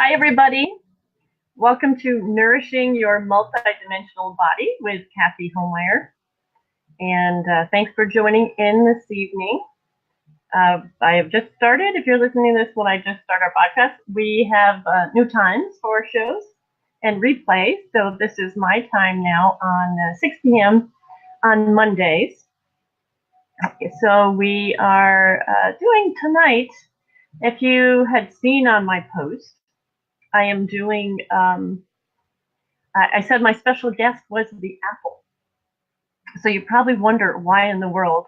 Hi, everybody. Welcome to Nourishing Your Multidimensional Body with Kathy Homeyer. And thanks for joining in this evening. I have just started. If you're listening to this when I just start our podcast, we have new times for shows and replays. So this is my time now on 6 p.m. on Mondays. So we are doing tonight, if you had seen on my post, I am doing, I said my special guest was the apple. So you probably wonder why in the world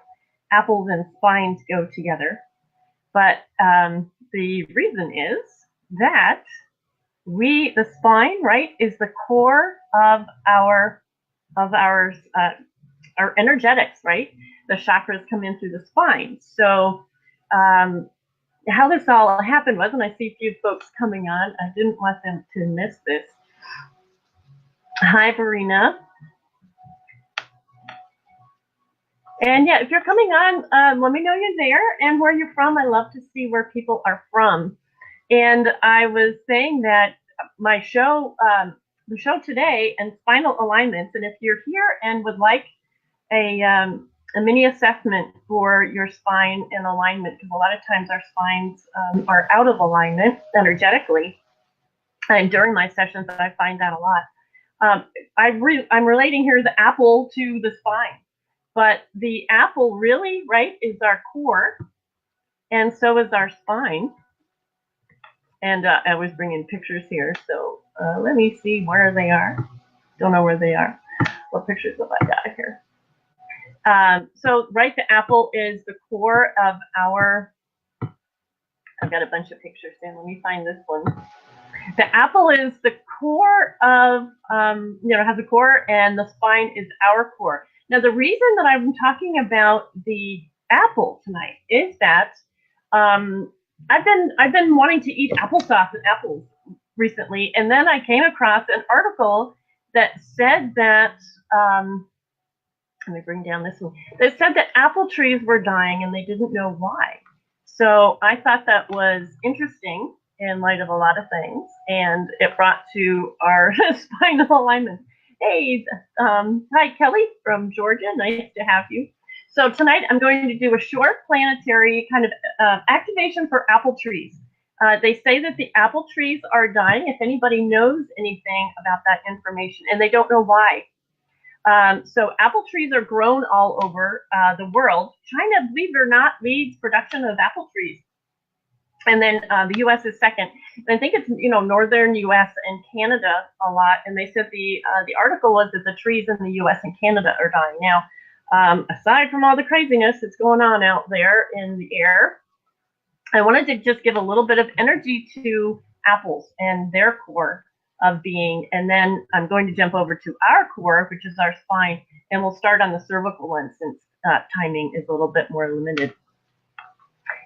apples and spines go together. But the reason is that the spine, right, is the core of our energetics, right? The chakras come in through the spine. So how this all happened was, and I see a few folks coming on, I didn't want them to miss this. Hi, Verena. And yeah, if you're coming on, let me know you're there and where you're from. I love to see where people are from. And I was saying that my show, the show today, and spinal alignments, and if you're here and would like a mini assessment for your spine and alignment, because a lot of times our spines are out of alignment energetically. And during my sessions, I find that a lot. I'm relating here the apple to the spine, but the apple really, right, is our core, and so is our spine. And I was bringing pictures here, so let me see where they are. Don't know where they are. What pictures have I got here? So, right, the apple is the core of our, I've got a bunch of pictures there. Let me find this one. The apple is the core of, has a core, and the spine is our core. Now, the reason that I'm talking about the apple tonight is that I've been wanting to eat applesauce and apples recently, and then I came across an article that said that, let me bring down this one. They said that apple trees were dying and they didn't know why. So I thought that was interesting in light of a lot of things, and it brought to our spinal alignment. Hey, hi, Kelly from Georgia. Nice to have you. So tonight I'm going to do a short planetary kind of activation for apple trees. They say that the apple trees are dying. If anybody knows anything about that information, and they don't know why. So apple trees are grown all over the world. China, believe it or not, leads production of apple trees. And then the U.S. is second. And I think it's, northern U.S. and Canada a lot. And they said the article was that the trees in the U.S. and Canada are dying. Now, aside from all the craziness that's going on out there in the air, I wanted to just give a little bit of energy to apples and their core of being, and then I'm going to jump over to our core, which is our spine, and we'll start on the cervical one since timing is a little bit more limited.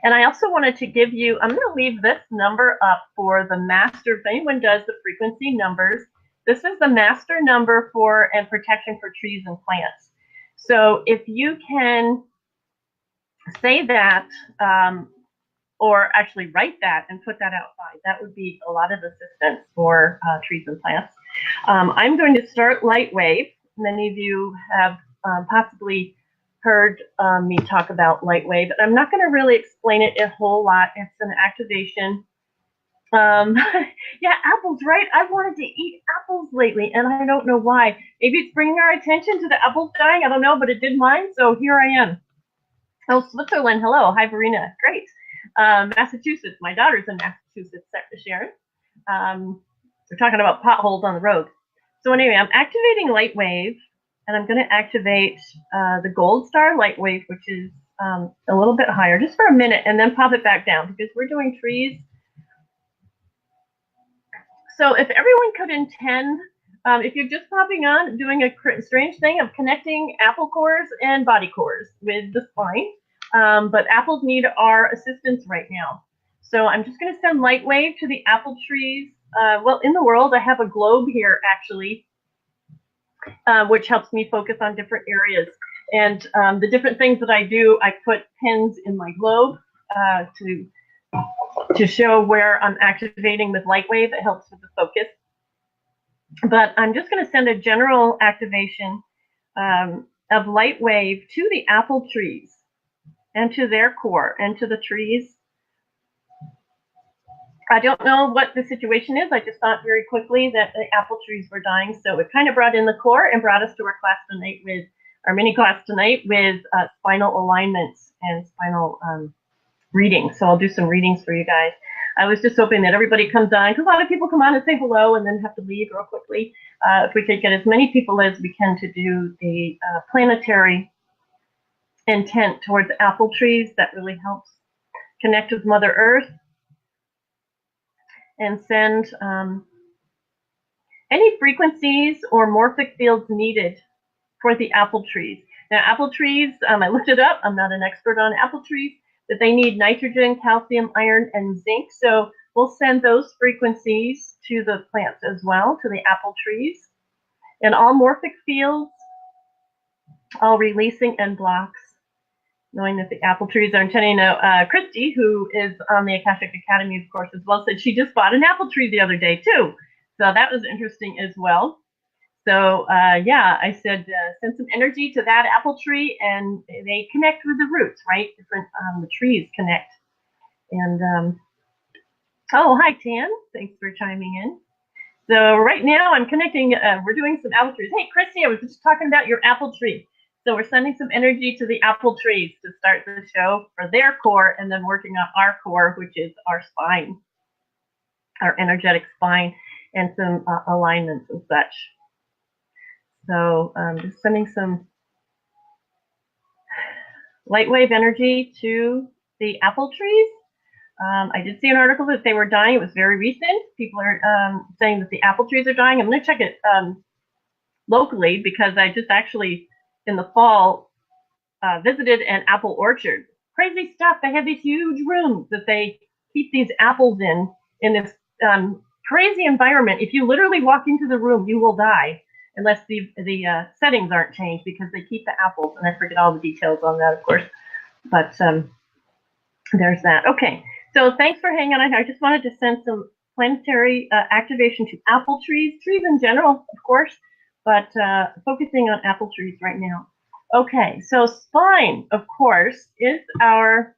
And I also wanted to give you, I'm going to leave this number up for the master, if anyone does the frequency numbers, this is the master number for and protection for trees and plants. So if you can say that, or actually write that and put that outside, that would be a lot of assistance for trees and plants. I'm going to start light wave. Many of you have possibly heard me talk about light wave, but I'm not going to really explain it a whole lot. It's an activation. Yeah, apples, right? I've wanted to eat apples lately, and I don't know why. Maybe it's bringing our attention to the apples dying. I don't know, but it did mine, so here I am. Oh, Switzerland, hello. Hi, Verena. Great. Massachusetts, my daughter's in Massachusetts, Sharon. We're talking about potholes on the road. So anyway, I'm activating light wave, and I'm going to activate the gold star light wave, which is a little bit higher, just for a minute, and then pop it back down, because we're doing trees. So if everyone could intend, if you're just popping on, doing a strange thing of connecting apple cores and body cores with the spine. But apples need our assistance right now. So I'm just going to send light wave to the apple trees. Well, in the world, I have a globe here, actually, which helps me focus on different areas. And the different things that I do, I put pins in my globe to to show where I'm activating with light wave. It helps with the focus. But I'm just going to send a general activation of light wave to the apple trees and to their core and to the trees. I don't know what the situation is. I just thought very quickly that the apple trees were dying. So it kind of brought in the core and brought us to our class tonight with our mini class tonight with spinal alignments and spinal readings. So I'll do some readings for you guys. I was just hoping that everybody comes on, because a lot of people come on and say hello and then have to leave real quickly. If we could get as many people as we can to do the planetary intent towards apple trees, that really helps connect with Mother Earth and send any frequencies or morphic fields needed for the apple trees. Now, apple trees, I looked it up. I'm not an expert on apple trees, but they need nitrogen, calcium, iron, and zinc. So we'll send those frequencies to the plants as well, to the apple trees. And all morphic fields, all releasing and blocks, knowing that the apple trees are intending. Christy, who is on the Akashic Academy, of course, as well, said she just bought an apple tree the other day, too. So that was interesting as well. So, yeah, I said send some energy to that apple tree, and they connect with the roots, right? Different the trees connect. And, oh, hi, Tan. Thanks for chiming in. So right now I'm connecting, we're doing some apple trees. Hey, Christy, I was just talking about your apple tree. So we're sending some energy to the apple trees to start the show for their core, and then working on our core, which is our spine, our energetic spine, and some alignments and such. So just sending some light wave energy to the apple trees. I did see an article that they were dying. It was very recent. People are saying that the apple trees are dying. I'm going to check it locally, because I just actually, in the fall, visited an apple orchard. Crazy stuff. They have these huge rooms that they keep these apples in this crazy environment. If you literally walk into the room, you will die unless the settings aren't changed, because they keep the apples. And I forget all the details on that, of course. But there's that. Okay. So thanks for hanging on. I just wanted to send some planetary activation to apple trees in general, of course, but focusing on apple trees right now. Okay, so spine, of course, is our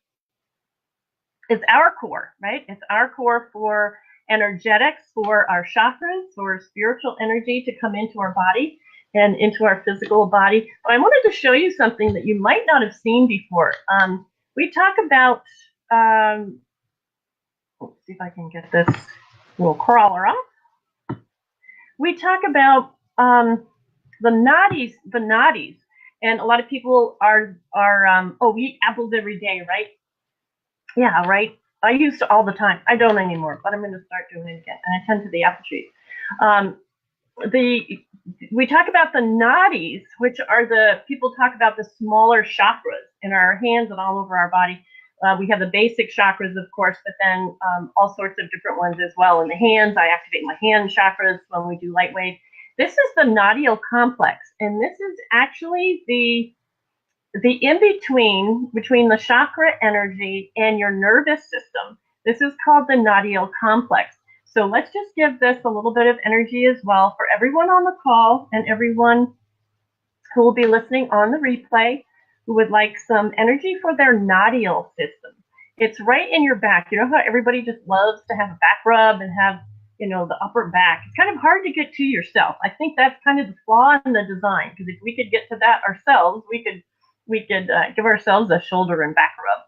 core, right? It's our core for energetics, for our chakras, for spiritual energy to come into our body and into our physical body. But I wanted to show you something that you might not have seen before. We talk about let's see if I can get this little crawler off. We talk about the nadis, and a lot of people are oh, we eat apples every day, right? Yeah, right. I used to all the time. I don't anymore, but I'm going to start doing it again. And I tend to the apple trees. We talk about the nadis, which are people talk about the smaller chakras in our hands and all over our body. We have the basic chakras, of course, but then all sorts of different ones as well. In the hands, I activate my hand chakras when we do light wave. This is the nadial complex, and this is actually the in-between between the chakra energy and your nervous system. This is called the nadial complex. So let's just give this a little bit of energy as well for everyone on the call and everyone who will be listening on the replay, who would like some energy for their nadial system. It's right in your back. You know how everybody just loves to have a back rub and have, the upper back. It's kind of hard to get to yourself. I think that's kind of the flaw in the design, because if we could get to that ourselves, we could give ourselves a shoulder and back rub.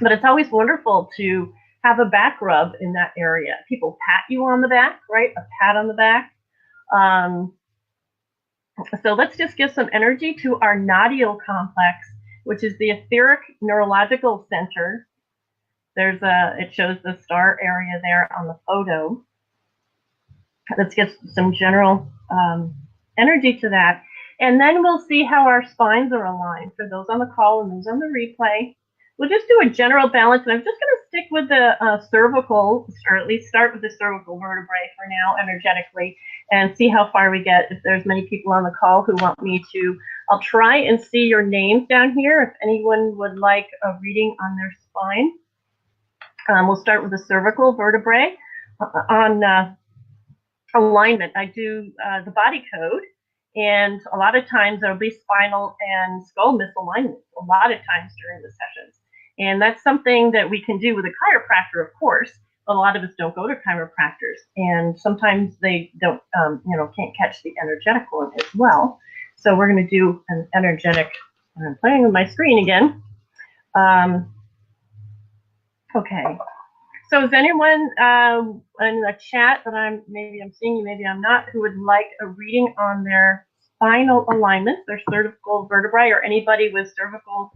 But it's always wonderful to have a back rub in that area. People pat you on the back, right? A pat on the back. So let's just give some energy to our nadial complex, which is the etheric neurological center. It shows the star area there on the photo. Let's get some general energy to that. And then we'll see how our spines are aligned for those on the call and those on the replay. We'll just do a general balance, and I'm just going to stick with the cervical, or at least start with the cervical vertebrae for now, energetically, and see how far we get. If there's many people on the call who want me to, I'll try and see your names down here if anyone would like a reading on their spine. We'll start with the cervical vertebrae on alignment. I do the body code, and a lot of times there'll be spinal and skull misalignment a lot of times during the sessions. And that's something that we can do with a chiropractor, of course. A lot of us don't go to chiropractors, and sometimes they don't, can't catch the energetic one as well. So we're going to do an energetic. I'm playing with my screen again. Okay. So is anyone in the chat that maybe I'm seeing you, maybe I'm not, who would like a reading on their spinal alignments, their cervical vertebrae, or anybody with cervical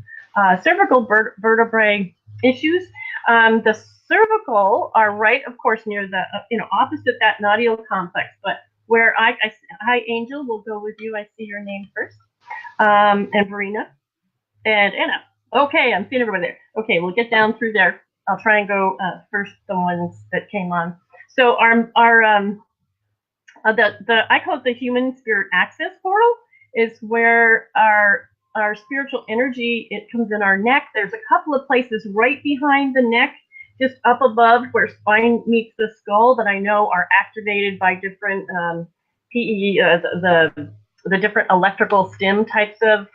vertebrae issues? The cervical are right, of course, near the opposite that nodular complex. But where hi Angel, we'll go with you. I see your name first, and Verena and Anna. Okay, I'm seeing everybody there. Okay, we'll get down through there. I'll try and go first the ones that came on. So I call it the human spirit access portal, is where our spiritual energy, it comes in our neck. There's a couple of places right behind the neck, just up above where spine meets the skull, that I know are activated by different the different electrical stim types of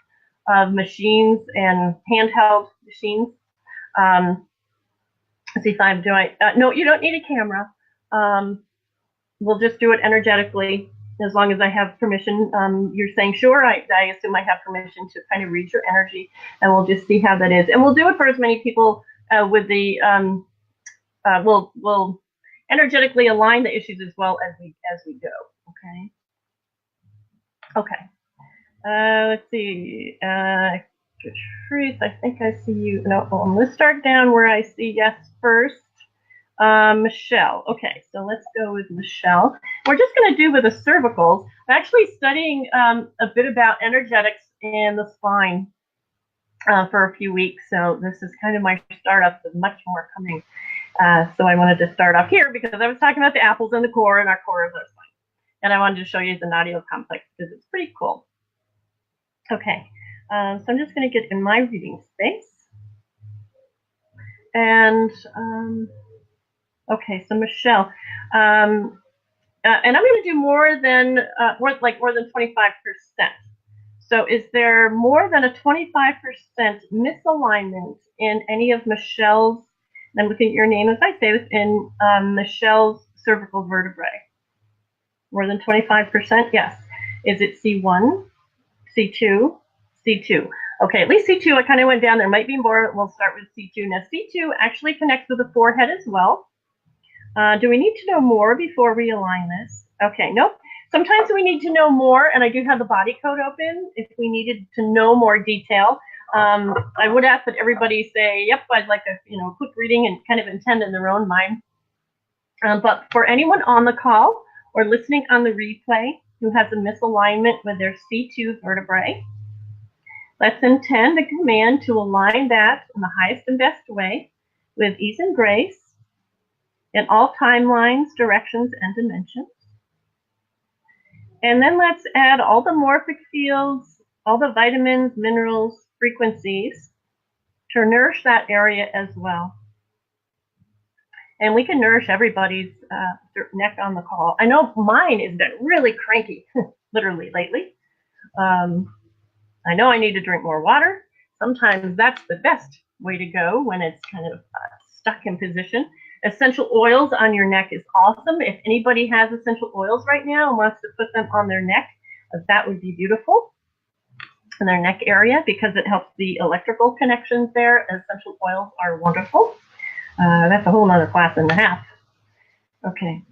machines and handheld machines. Let's see if I'm doing. No, you don't need a camera. We'll just do it energetically, as long as I have permission. You're saying sure. I assume I have permission to kind of read your energy, and we'll just see how that is. And we'll do it for as many people with the. We'll energetically align the issues as well as we go. Okay. Okay. Let's see. Patrice, I think I see you. No, let's start down where I see yes first. Michelle. Okay, so let's go with Michelle. We're just going to do with the cervicals. I'm actually studying a bit about energetics in the spine for a few weeks. So this is kind of my startup. There's much more coming. So I wanted to start off here because I was talking about the apples and the core, and our core is our spine. And I wanted to show you the nodular complex because it's pretty cool. Okay, so I'm just going to get in my reading space. And okay, so Michelle, and I'm going to do more than 25%. So is there more than a 25% misalignment in any of Michelle's, and I'm looking at your name as I say this, in Michelle's cervical vertebrae? More than 25%? Yes. Is it C1, C2, C2? Okay, at least C2, I kind of went down. There might be more. We'll start with C2. Now, C2 actually connects with the forehead as well. Do we need to know more before we align this? Okay, nope. Sometimes we need to know more, and I do have the body code open if we needed to know more detail. I would ask that everybody say, yep, I'd like a quick reading and kind of intend in their own mind. But for anyone on the call or listening on the replay who has a misalignment with their C2 vertebrae, let's intend a command to align that in the highest and best way with ease and grace in all timelines, directions, and dimensions. And then let's add all the morphic fields, all the vitamins, minerals, frequencies to nourish that area as well. And we can nourish everybody's neck on the call. I know mine has been really cranky, literally, lately. I know I need to drink more water. Sometimes that's the best way to go when it's kind of stuck in position. Essential oils on your neck is awesome. If anybody has essential oils right now and wants to put them on their neck, that would be beautiful in their neck area because it helps the electrical connections there. Essential oils are wonderful. That's a whole other class and a half. Okay.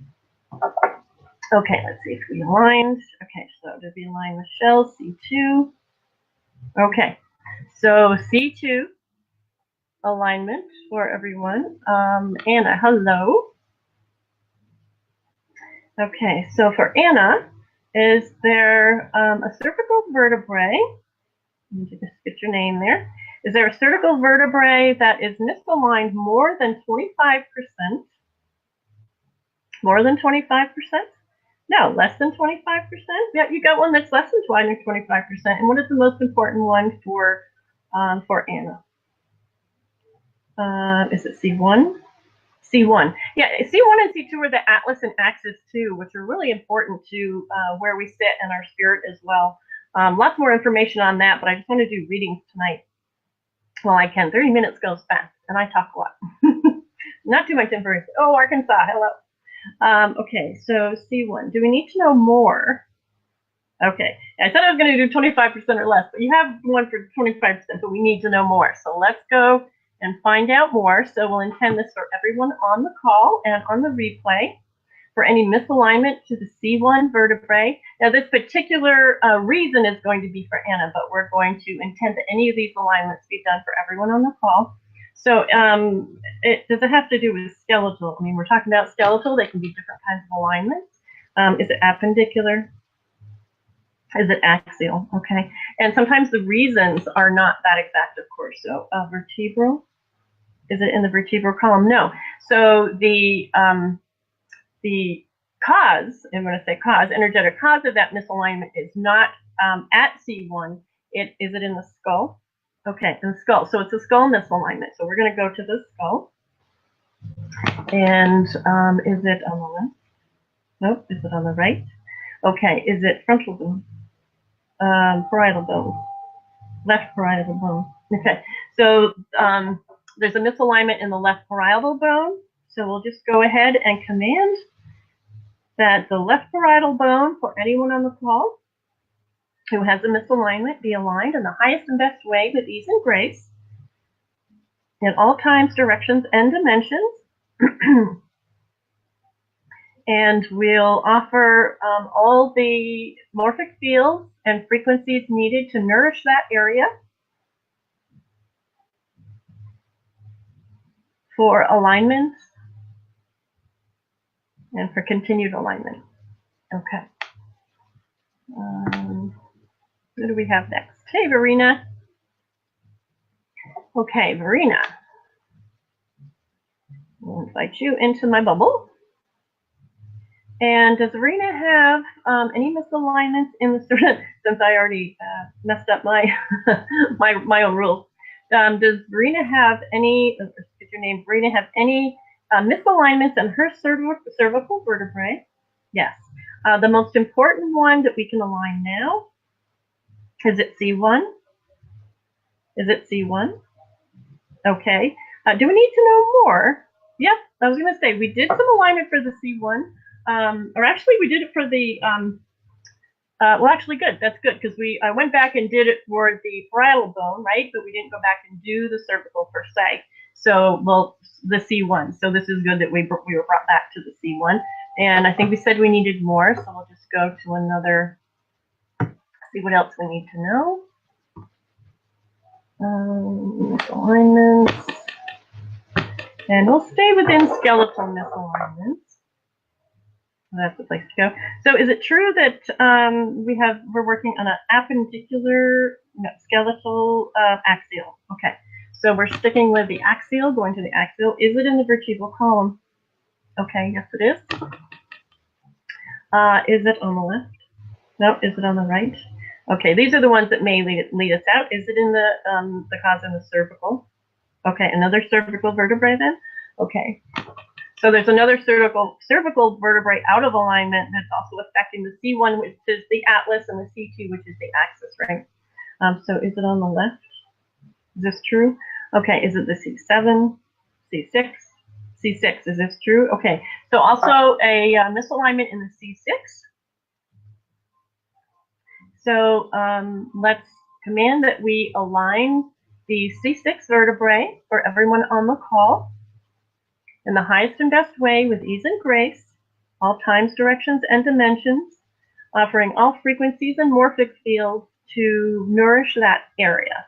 Okay, let's see if we aligned. Okay, so did we align Michelle? C2. Okay, so C2 alignment for everyone. Anna, hello. Okay, so for Anna, is there a cervical vertebrae? Let me just get your name there. Is there a cervical vertebrae that is misaligned more than 25%? More than 25%? No, less than 25%? Yeah, you got one that's less than 25%. And what is the most important one for Anna? Is it C1, C1. Yeah, C1 and C2 are the atlas and axis too, which are really important to where we sit in our spirit as well. Lots more information on that, but I just want to do readings tonight. Well, I can. 30 minutes goes fast, and I talk a lot. Not too much information. Oh, Arkansas, hello. Okay, so C1. Do we need to know more? Okay, I said I was going to do 25% or less, but you have one for 25%, but we need to know more. So let's go and find out more. So we'll intend this for everyone on the call and on the replay for any misalignment to the C1 vertebrae. Now, this particular reason is going to be for Anna, but we're going to intend that any of these alignments be done for everyone on the call. So does it have to do with skeletal? I mean, we're talking about skeletal. They can be different kinds of alignments. Is it appendicular? Is it axial? Okay. And sometimes the reasons are not that exact, of course. So vertebral, is it in the vertebral column? No. So the cause, I'm going to say cause, energetic cause of that misalignment is not at C1. Is it in the skull? Okay, in the skull. So it's a skull misalignment. So we're going to go to the skull. And is it on the left? Nope. Is it on the right? Okay. Is it frontal bone? Parietal bone, left parietal bone. Okay, so there's a misalignment in the left parietal bone. So we'll just go ahead and command that the left parietal bone, for anyone on the call who has a misalignment, be aligned in the highest and best way with ease and grace in all times, directions, and dimensions. And we'll offer all the morphic fields and frequencies needed to nourish that area for alignment and for continued alignment. Okay. Who do we have next? Hey, Verena. Okay, Verena. I'll invite you into my bubble. And does Verena have any misalignments in the student? Since I already messed up my my own rules. Does Verena have any? Is your name Verena? Have any misalignments in her cervical vertebrae? Yes. The most important one that we can align now, is it C1? Is it C1? Okay. Do we need to know more? Yep. I was going to say we did some alignment for the C1. Or actually, we did it for the, well, actually, good. That's good, because I went back and did it for the parietal bone, right? But we didn't go back and do the cervical per se. So, well, the C1. So this is good that we were brought back to the C1. And I think we said we needed more, so we'll just go to another, see what else we need to know. Misalignments. And we'll stay within skeletal misalignments. That's the place to go. So is it true that we're working on an appendicular, no, skeletal, axial? Okay. So we're sticking with the axial, going to the axial. Is it in the vertebral column? Okay, yes it is. Is it on the left? No, is it on the right? Okay, these are the ones that may lead us out. Is it in the cause in the cervical? Okay, another cervical vertebrae then? Okay. So there's another cervical vertebrae out of alignment that's also affecting the C1, which is the atlas, and the C2, which is the axis, right? So is it on the left? Is this true? Okay, is it the C7, C6, C6? Is this true? Okay, so also a misalignment in the C6. So let's command that we align the C6 vertebrae for everyone on the call in the highest and best way with ease and grace, all times, directions, and dimensions, offering all frequencies and morphic fields to nourish that area.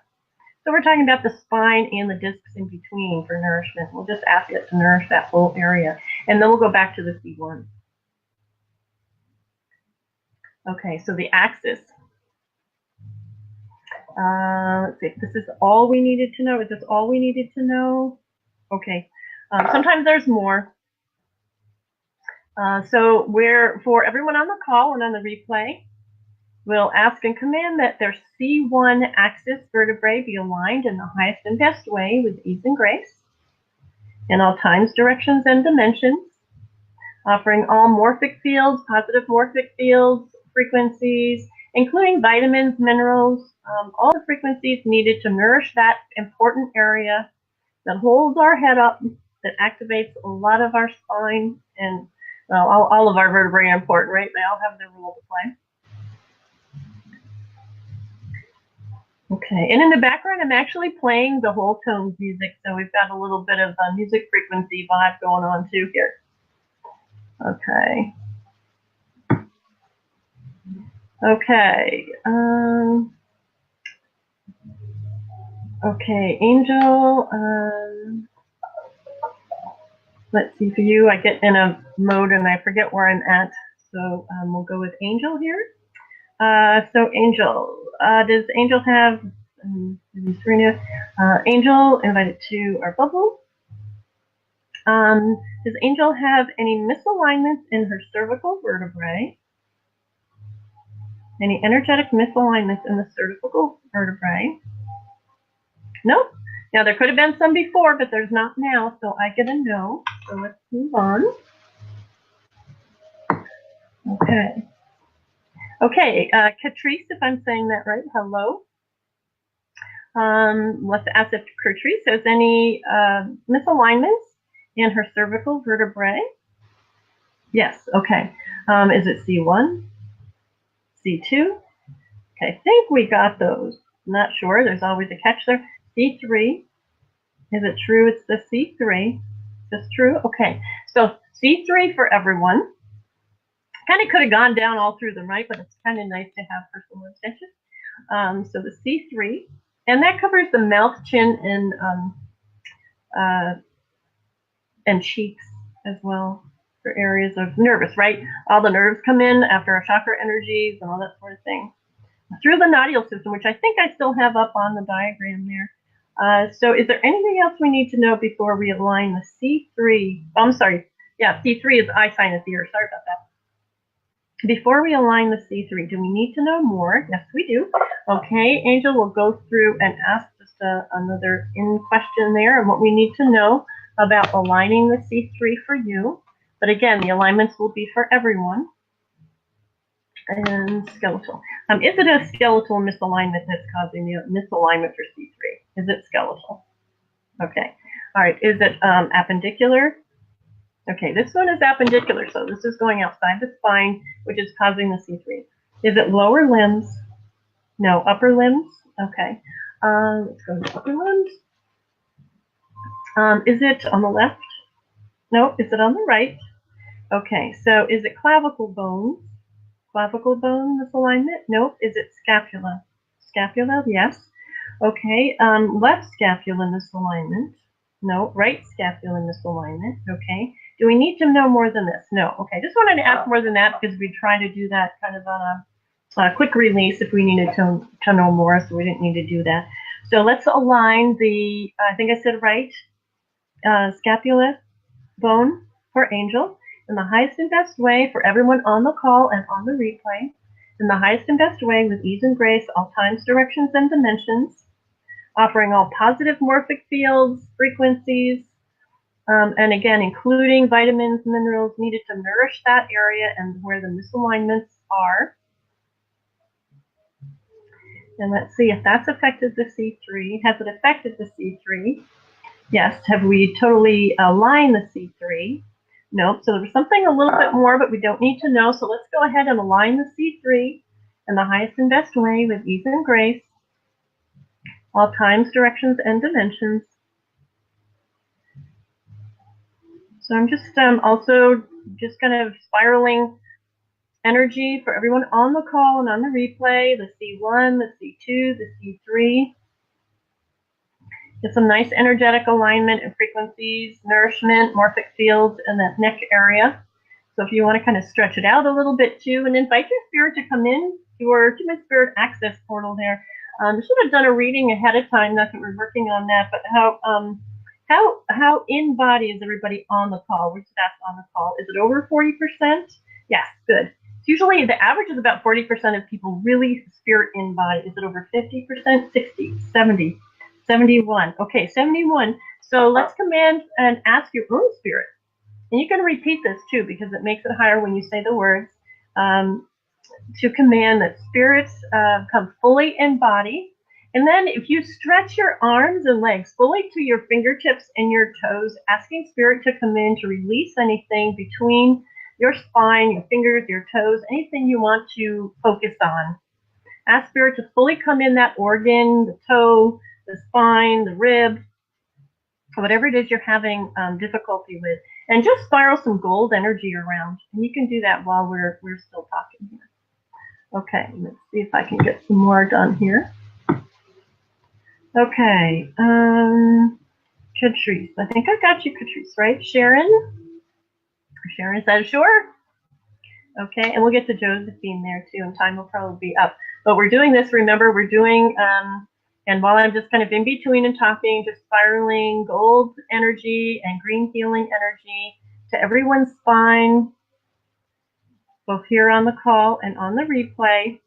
So we're talking about the spine and the discs in between for nourishment. We'll just ask it to nourish that whole area. And then we'll go back to the C1. Okay, so the axis. Let's see, if this is all we needed to know. Is this all we needed to know? Okay. Sometimes there's more. So for everyone on the call and on the replay, we'll ask and command that their C1 axis vertebrae be aligned in the highest and best way with ease and grace. in all times, directions, and dimensions, offering all morphic fields, positive morphic fields, frequencies, including vitamins, minerals, all the frequencies needed to nourish that important area that holds our head up, that activates a lot of our spine, and well, all of our vertebrae are important, right? They all have their role to play. Okay, and in the background, I'm actually playing the whole tones music, so we've got a little bit of a music frequency vibe going on too here. Okay. Okay. Okay, Angel. Let's see, for you, I get in a mode and I forget where I'm at, so we'll go with Angel here. So Angel, does Angel have, Serena, Angel invited to our bubble. Does Angel have any misalignments in her cervical vertebrae? Any energetic misalignments in the cervical vertebrae? Nope. Now, there could have been some before, but there's not now, so I get a no. So let's move on. Okay. Okay, Catrice, if I'm saying that right, hello. Let's ask if Catrice has any misalignments in her cervical vertebrae. Yes, okay. Is it C1? C2? Okay, I think we got those. Not sure, there's always a catch there. C3, is it true it's the C3? Is this true? Okay, so C3 for everyone. Kind of could have gone down all through them, right? But it's kind of nice to have for some extension. So the C3, and that covers the mouth, chin, and cheeks as well, for areas of nervous, right? All the nerves come in after our chakra energies and all that sort of thing. Through the nodule system, which I think I still have up on the diagram there. So is there anything else we need to know before we align the C3? Oh, I'm sorry. Yeah, C3 is eye sinus ear. Sorry about that. Before we align the C3, do we need to know more? Yes, we do. Okay, Angel will go through and ask just another question there and what we need to know about aligning the C3 for you. But again, the alignments will be for everyone. And skeletal. Is it a skeletal misalignment that's causing the misalignment for C3? Is it skeletal? Okay. All right. Is it appendicular? Okay, this one is appendicular, so this is going outside the spine, which is causing the C3. Is it lower limbs? No. Upper limbs? Okay. Let's go to upper limbs. Is it on the left? No. Is it on the right? Okay, so is it clavicle bone? Clavicle bone misalignment? Nope. Is it scapula? Scapula? Yes. Okay. Left scapula misalignment? No. Right scapula misalignment? Okay. Do we need to know more than this? No. Okay. Just wanted to ask more than that because we try to do that kind of on a quick release if we needed to know more, so we didn't need to do that. So let's align the, I think I said right, scapula bone for Angel in the highest and best way for everyone on the call and on the replay, in the highest and best way with ease and grace, all times, directions, and dimensions, offering all positive morphic fields, frequencies, and again, including vitamins, minerals needed to nourish that area and where the misalignments are. And let's see if that's affected the C3. Has it affected the C3? Yes. Have we totally aligned the C3? Nope. So there's something a little bit more, but we don't need to know. So let's go ahead and align the C3 in the highest and best way with ease and grace, all times, directions, and dimensions. So I'm just also just kind of spiraling energy for everyone on the call and on the replay, the C1, the C2, the C3. Get some nice energetic alignment and frequencies, nourishment, morphic fields in that neck area. So if you want to kind of stretch it out a little bit too, and invite your spirit to come in, your human spirit access portal there. Should have done a reading ahead of time. Not that we're working on that, but how in body is everybody on the call? We should ask on the call. Is it over 40%? Yes, good. It's usually the average is about 40% of people really spirit in body. Is it over 50%? 60, 70, 71. Okay, 71. So let's command and ask your own spirit. And you can repeat this too, because it makes it higher when you say the words. To command that spirits come fully in body. And then if you stretch your arms and legs fully to your fingertips and your toes, asking spirit to come in to release anything between your spine, your fingers, your toes, anything you want to focus on. Ask spirit to fully come in that organ, the toe, the spine, the rib, whatever it is you're having difficulty with. And just spiral some gold energy around. And you can do that while we're still talking here. Okay, let's see if I can get some more done here. Okay, Catrice. I think I got you, Catrice, right? Sharon? Sharon says, sure. Okay, and we'll get to Josephine there too, and time will probably be up. But we're doing this, remember, we're doing, and while I'm just kind of in between and talking, just spiraling gold energy and green healing energy to everyone's spine, both here on the call and on the replay.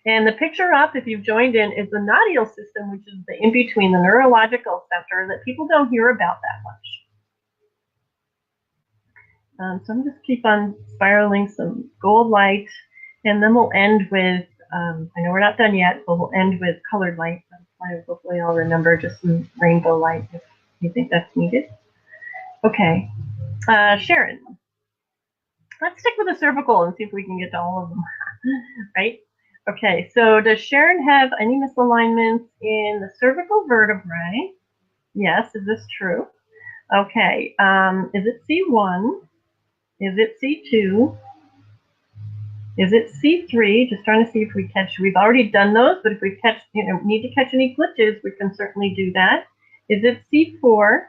And the picture up, if you've joined in, is the nodule system, which is the in-between, the neurological center that people don't hear about that much. So I'm just keep on spiraling some gold light, and then we'll end with, I know we're not done yet, but we'll end with colored light. Hopefully I'll remember just some rainbow light if you think that's needed. Okay, Sharon. Let's stick with the cervical and see if we can get to all of them, right? Okay, so does Sharon have any misalignments in the cervical vertebrae? Yes, is this true? Okay, is it C1? Is it C2? Is it C3? Just trying to see if we catch, we've already done those, but if we catch, need to catch any glitches, we can certainly do that. Is it C4?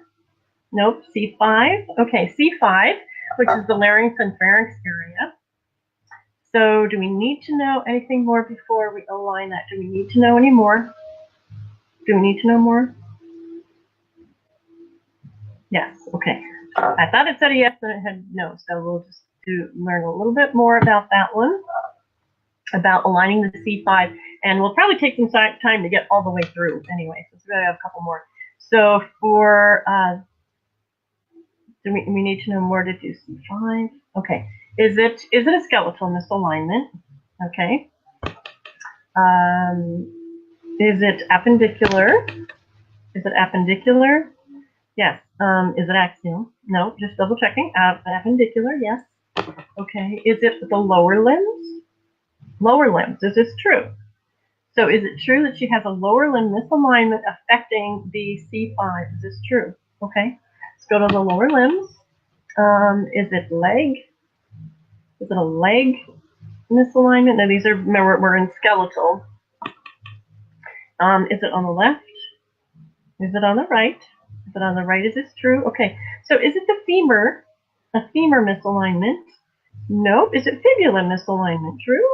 Nope, C5? Okay, C5, which is the larynx and pharynx area. So do we need to know anything more before we align that? Do we need to know any more? Do we need to know more? Yes, okay. I thought it said a yes and it had no, so we'll just learn a little bit more about that one, about aligning the C5, and we'll probably take some time to get all the way through anyway, so we have a couple more. So for, do we need to know more to do C5? Okay, is it a skeletal misalignment? Okay. Is it appendicular? Is it appendicular? Yes. Is it axial? No, just double checking. Appendicular, yes. Okay. Is it the lower limbs? Lower limbs. Is this true? So is it true that she has a lower limb misalignment affecting the C5? Is this true? Okay. Let's go to the lower limbs. Is it leg? Is it a leg misalignment? No, these are, remember, we're in skeletal. Is it on the left? Is it on the right? Is it on the right? Is this true? Okay. So is it the femur? A femur misalignment? Nope. Is it fibula misalignment? True?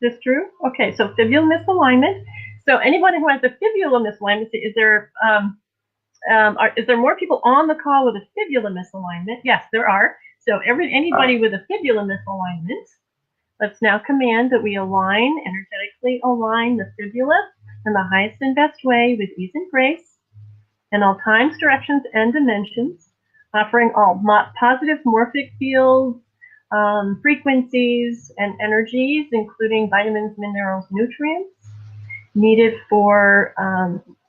Is this true? Okay. So fibula misalignment. So anybody who has a fibula misalignment, is there more people on the call with a fibula misalignment? Yes, there are. So anybody with a fibula misalignment, let's now command that we energetically align the fibula in the highest and best way with ease and grace, in all times, directions, and dimensions, offering all positive morphic fields, frequencies, and energies, including vitamins, minerals, nutrients, needed for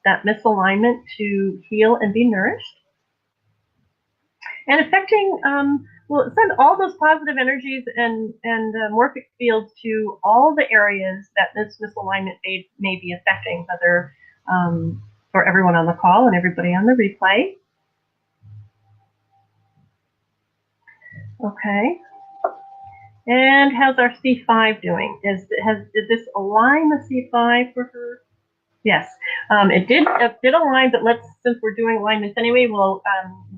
that misalignment to heal and be nourished. And affecting, we'll send all those positive energies and morphic fields to all the areas that this misalignment may be affecting, whether for everyone on the call and everybody on the replay. Okay. And how's our C5 doing? Did this align the C5 for her? Yes, it did align, but since we're doing alignments anyway, we'll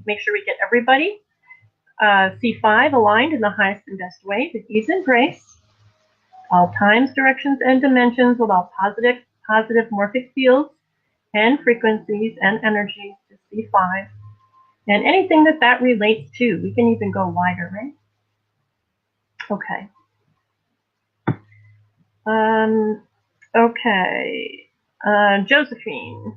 make sure we get everybody. C5 aligned in the highest and best way with ease and grace, all times, directions, and dimensions with all positive morphic fields and frequencies and energies to C5. And anything that relates to, we can even go wider, right? Okay. Okay. Josephine.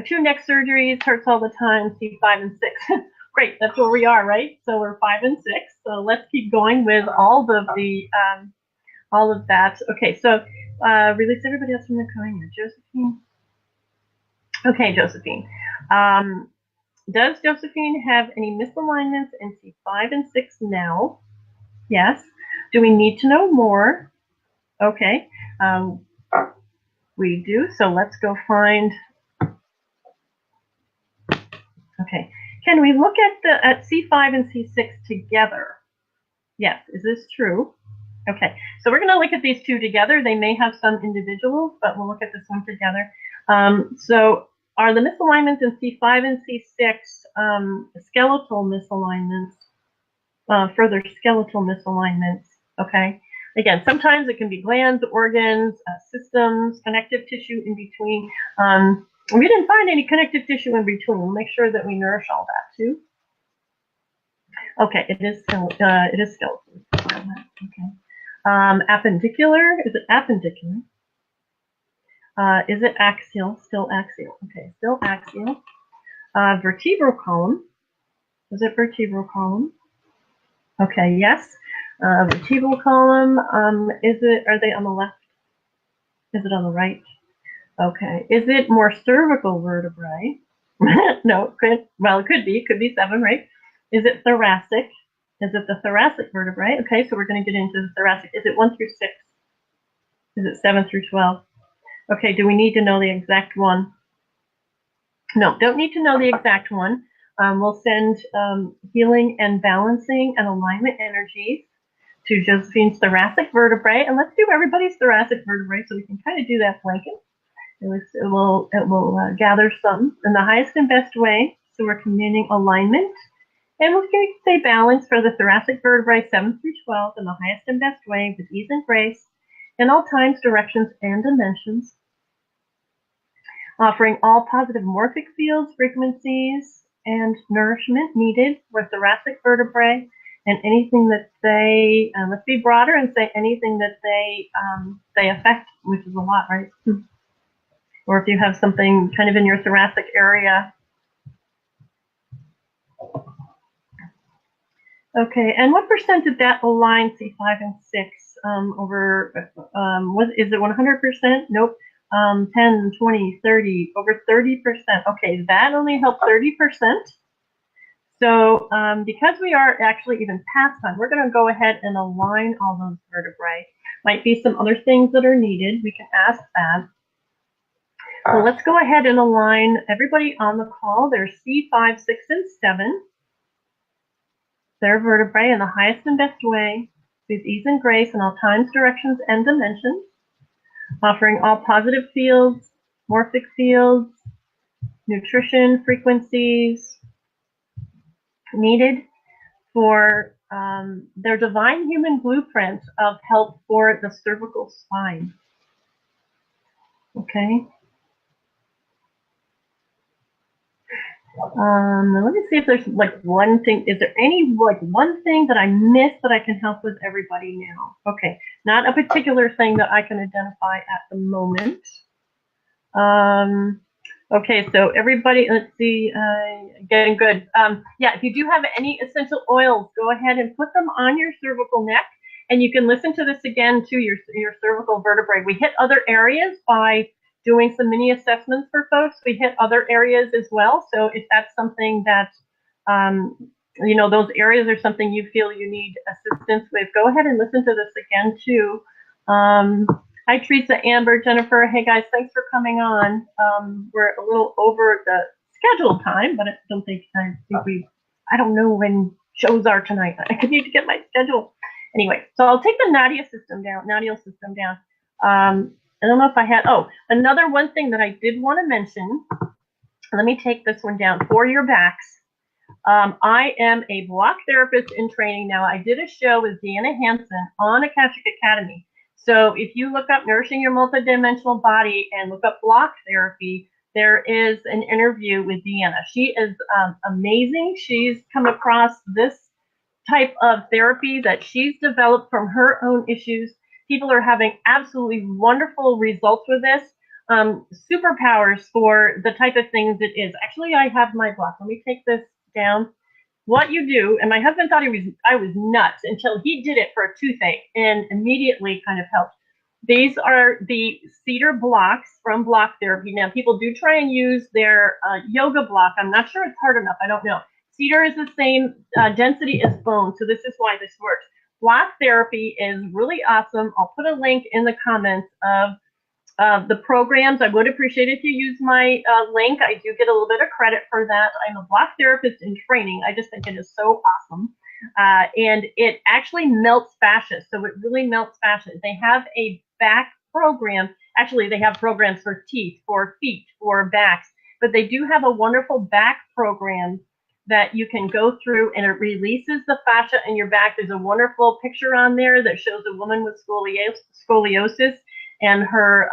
2 neck surgeries, hurts all the time, C5 and 6. Great, that's where we are, right? So we're 5 and 6. So let's keep going with all of that. Okay, so release everybody else from the cone here. Josephine. Okay, Josephine. Does Josephine have any misalignments in C5 and 6 now? Yes. Do we need to know more? Okay. We do. So let's go find. Okay. Can we look at C5 and C6 together? Yes. Is this true? Okay. So we're going to look at these two together. They may have some individuals, but we'll look at this one together. So are the misalignments in C5 and C6 skeletal misalignments, further skeletal misalignments? Okay. Again, sometimes it can be glands, organs, systems, connective tissue in between. We didn't find any connective tissue in between. We'll make sure that we nourish all that too. Okay, it is skeletal. Okay. Appendicular, is it appendicular? Is it axial? Still axial. Okay, still axial. Vertebral column. Is it vertebral column? Okay, yes. Vertebral column. Are they on the left? Is it on the right? Okay. Is it more cervical vertebrae? No, it could be. It could be 7, right? Is it thoracic? Is it the thoracic vertebrae? Okay, so we're going to get into the thoracic. Is it 1 through 6? Is it 7 through 12? Okay, do we need to know the exact one? No, don't need to know the exact one. We'll send healing and balancing and alignment energies to Josephine's thoracic vertebrae. And let's do everybody's thoracic vertebrae so we can kind of do that blanket. It will gather some in the highest and best way. So we're commanding alignment. And we're going to say balance for the thoracic vertebrae 7 through 12 in the highest and best way with ease and grace in all times, directions, and dimensions. Offering all positive morphic fields, frequencies, and nourishment needed for thoracic vertebrae and anything that they, let's be broader and say anything that they affect, which is a lot, right? Or if you have something kind of in your thoracic area. Okay, and what percent did that align C5 and 6 is it 100%? Nope. 10, 20, 30, over 30%. Okay, that only helped 30%. So because we are actually even past time, we're going to go ahead and align all those vertebrae. Might be some other things that are needed. We can ask that. So let's go ahead and align everybody on the call. There's C5, 6, and 7. Their vertebrae in the highest and best way, with ease and grace in all times, directions, and dimensions. Offering all positive fields, morphic fields, nutrition frequencies needed for their divine human blueprint of health for the cervical spine. Okay. Let me see if there's like one thing. Is there any like one thing that I missed that I can help with everybody now? Okay, not a particular thing that I can identify at the moment. Okay, so everybody, let's see, getting good. Yeah, if you do have any essential oils, go ahead and put them on your cervical neck, and you can listen to this again to your cervical vertebrae. We hit other areas by doing some mini assessments for folks. We hit other areas as well. So if that's something that, you know, those areas are something you feel you need assistance with, go ahead and listen to this again too. Hi, Teresa, Amber, Jennifer. Hey guys, thanks for coming on. We're a little over the scheduled time, but I don't know when shows are tonight. I need to get my schedule. Anyway, so I'll take the Nadia system down. I don't know if I had, another one thing that I did want to mention. Let me take this one down for your backs. I am a block therapist in training now. I did a show with Deanna Hansen on Akashic Academy. So if you look up Nourishing Your Multidimensional Body and look up block therapy, there is an interview with Deanna. She is amazing. She's come across this type of therapy that she's developed from her own issues. People are having absolutely wonderful results with this. superpowers for the type of things it is. Actually, I have my block. Let me take this down. What you do, and my husband thought I was nuts until he did it for a toothache and immediately kind of helped. These are the cedar blocks from Block Therapy. Now, people do try and use their yoga block. I'm not sure it's hard enough. I don't know. Cedar is the same density as bone, so this is why this works. Block Therapy is really awesome. I'll put a link in the comments of the programs. I would appreciate if you use my link. I do get a little bit of credit for that. I'm a block therapist in training. I just think it is so awesome. And it actually melts fascia. So it really melts fascia. They have a back program. Actually, they have programs for teeth, for feet, for backs. But they do have a wonderful back program that you can go through, and it releases the fascia in your back. There's a wonderful picture on there that shows a woman with scoliosis and her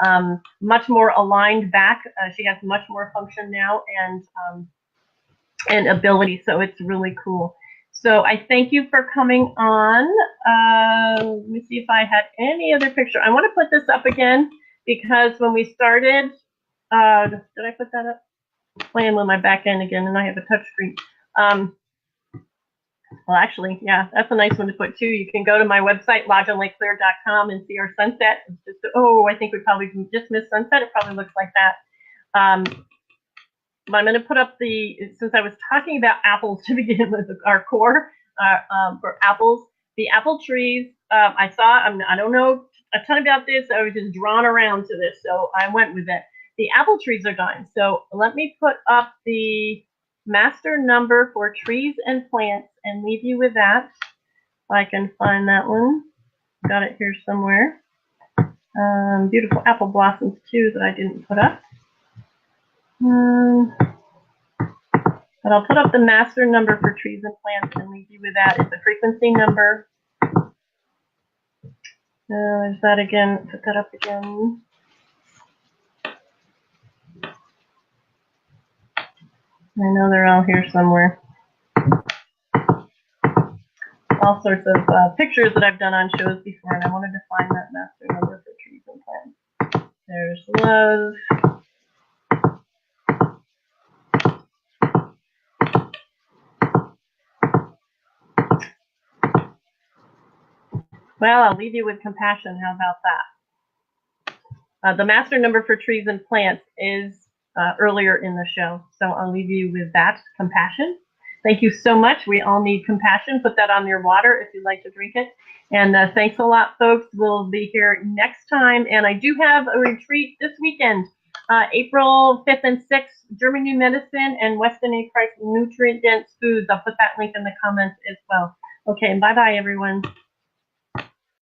much more aligned back. She has much more function now and ability, so it's really cool. So I thank you for coming on. Let me see if I had any other picture. I want to put this up again because when we started, did I put that up? Playing with my back end again, and I have a touch screen. Well, actually, yeah, that's a nice one to put too. You can go to my website, lodgeonlakeclear.com, and see our sunset. It's just, oh, I think we probably just missed sunset. It probably looks like that. I'm going to put up since I was talking about apples to begin with, our core for apples, the apple trees. I don't know a ton about this. I was just drawn around to this, so I went with it. The apple trees are dying. So let me put up the master number for trees and plants and leave you with that. If I can find that one. Got it here somewhere. Beautiful apple blossoms too that I didn't put up. But I'll put up the master number for trees and plants and leave you with that. It's a frequency number. There's that again. Put that up again. I know they're all here somewhere. All sorts of pictures that I've done on shows before, and I wanted to find that master number for trees and plants. There's love. Well, I'll leave you with compassion. How about that? The master number for trees and plants is earlier in the show, so I'll leave you with that, compassion. Thank you so much. We all need compassion. Put that on your water if you'd like to drink it. And thanks a lot, folks. We'll be here next time. And I do have a retreat this weekend, April 5th and 6th, German New Medicine and Weston A. Price Nutrient Dense Foods. I'll put that link in the comments as well. Okay, bye-bye, everyone.